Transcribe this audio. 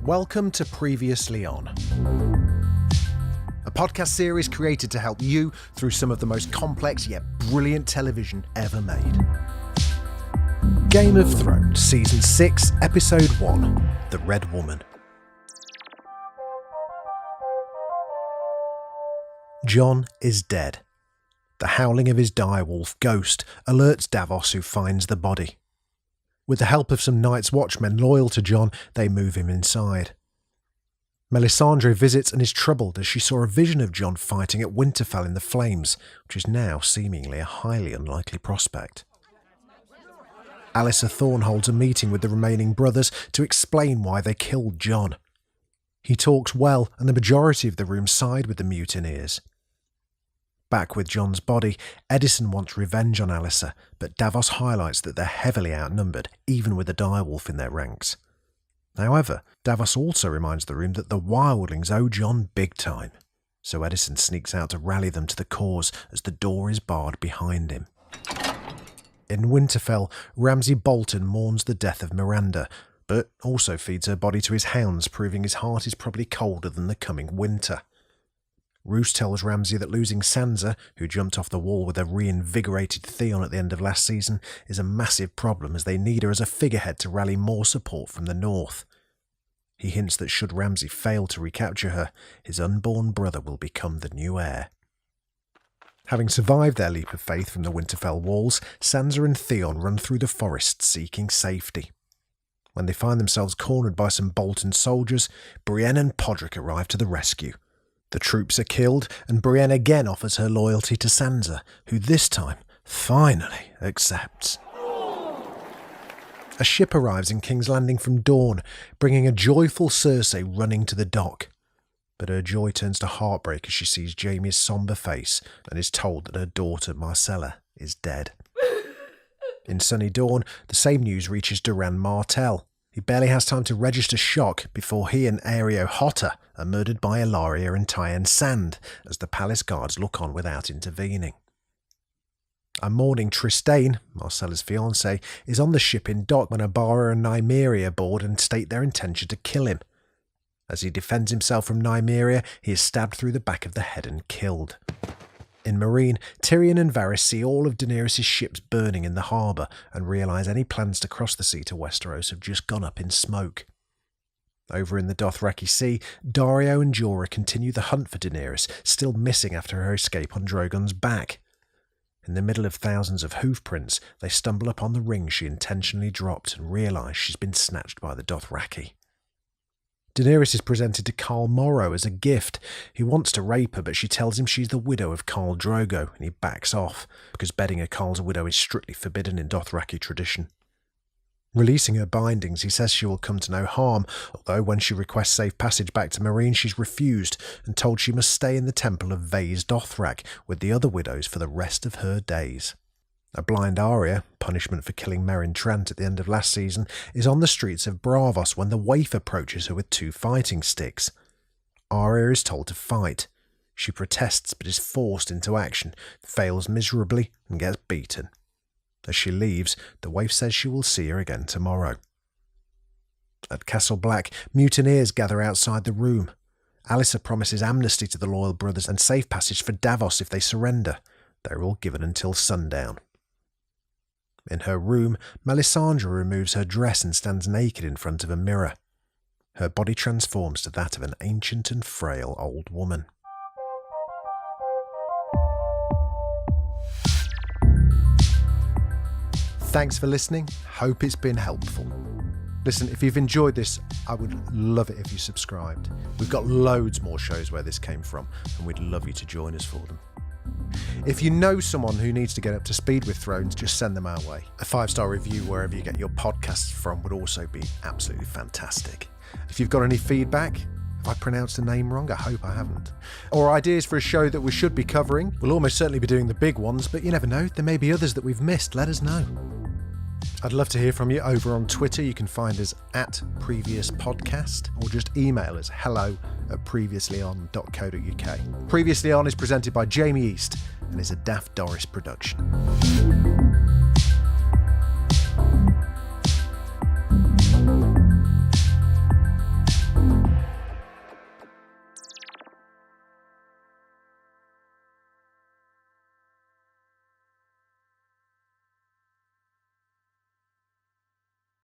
Welcome to Previously On, a podcast series created to help you through some of the most complex yet brilliant television ever made. Game of Thrones Season 6, Episode 1, The Red Woman. Jon is dead. The howling of his direwolf ghost alerts Davos, who finds the body. With the help of some Night's Watchmen loyal to Jon, they move him inside. Melisandre visits and is troubled as she saw a vision of Jon fighting at Winterfell in the flames, which is now seemingly a highly unlikely prospect. Alliser Thorne holds a meeting with the remaining brothers to explain why they killed Jon. He talks well, and the majority of the room side with the mutineers. Back with Jon's body, Edison wants revenge on Alliser, but Davos highlights that they're heavily outnumbered, even with a direwolf in their ranks. However, Davos also reminds the room that the wildlings owe Jon big time, so Edison sneaks out to rally them to the cause as the door is barred behind him. In Winterfell, Ramsay Bolton mourns the death of Miranda, but also feeds her body to his hounds, proving his heart is probably colder than the coming winter. Roose tells Ramsay that losing Sansa, who jumped off the wall with a reinvigorated Theon at the end of last season, is a massive problem as they need her as a figurehead to rally more support from the north. He hints that should Ramsay fail to recapture her, his unborn brother will become the new heir. Having survived their leap of faith from the Winterfell walls, Sansa and Theon run through the forest seeking safety. When they find themselves cornered by some Bolton soldiers, Brienne and Podrick arrive to the rescue. The troops are killed, and Brienne again offers her loyalty to Sansa, who this time, finally, accepts. A ship arrives in King's Landing from Dorne, bringing a joyful Cersei running to the dock. But her joy turns to heartbreak as she sees Jaime's sombre face and is told that her daughter Myrcella is dead. In sunny Dorne, the same news reaches Doran Martell. He barely has time to register shock before he and Aerys Hotter are murdered by Ellaria and Tywin Sand as the palace guards look on without intervening. A mourning Trystane, Myrcella's fiancée, is on the ship in dock when Abara and Nymeria board and state their intention to kill him. As he defends himself from Nymeria, he is stabbed through the back of the head and killed. In Meereen, Tyrion and Varys see all of Daenerys' ships burning in the harbour and realise any plans to cross the sea to Westeros have just gone up in smoke. Over in the Dothraki Sea, Daario and Jorah continue the hunt for Daenerys, still missing after her escape on Drogon's back. In the middle of thousands of hoofprints, they stumble upon the ring she intentionally dropped and realise she's been snatched by the Dothraki. Daenerys is presented to Khal Morrow as a gift. He wants to rape her, but she tells him she's the widow of Khal Drogo, and he backs off, because bedding a Khal's widow is strictly forbidden in Dothraki tradition. Releasing her bindings, he says she will come to no harm, although when she requests safe passage back to Meereen, she's refused and told she must stay in the temple of Vaes Dothrak with the other widows for the rest of her days. A blind Arya, punishment for killing Meryn Trant at the end of last season, is on the streets of Braavos when the waif approaches her with 2 fighting sticks. Arya is told to fight. She protests but is forced into action, fails miserably and gets beaten. As she leaves, the waif says she will see her again tomorrow. At Castle Black, mutineers gather outside the room. Alliser promises amnesty to the loyal brothers and safe passage for Davos if they surrender. They're all given until sundown. In her room, Melisandre removes her dress and stands naked in front of a mirror. Her body transforms to that of an ancient and frail old woman. Thanks for listening. Hope it's been helpful. Listen, if you've enjoyed this, I would love it if you subscribed. We've got loads more shows where this came from, and we'd love you to join us for them. If you know someone who needs to get up to speed with Thrones, just send them our way. A 5-star review wherever you get your podcasts from would also be absolutely fantastic. If you've got any feedback, have I pronounced the name wrong? I hope I haven't. Or ideas for a show that we should be covering. We'll almost certainly be doing the big ones, but you never know. There may be others that we've missed. Let us know. I'd love to hear from you over on Twitter. You can find us at Previous Podcast, or just email us hello@previouslyon.co.uk. Previously On is presented by Jamie East and is a Daft Doris production.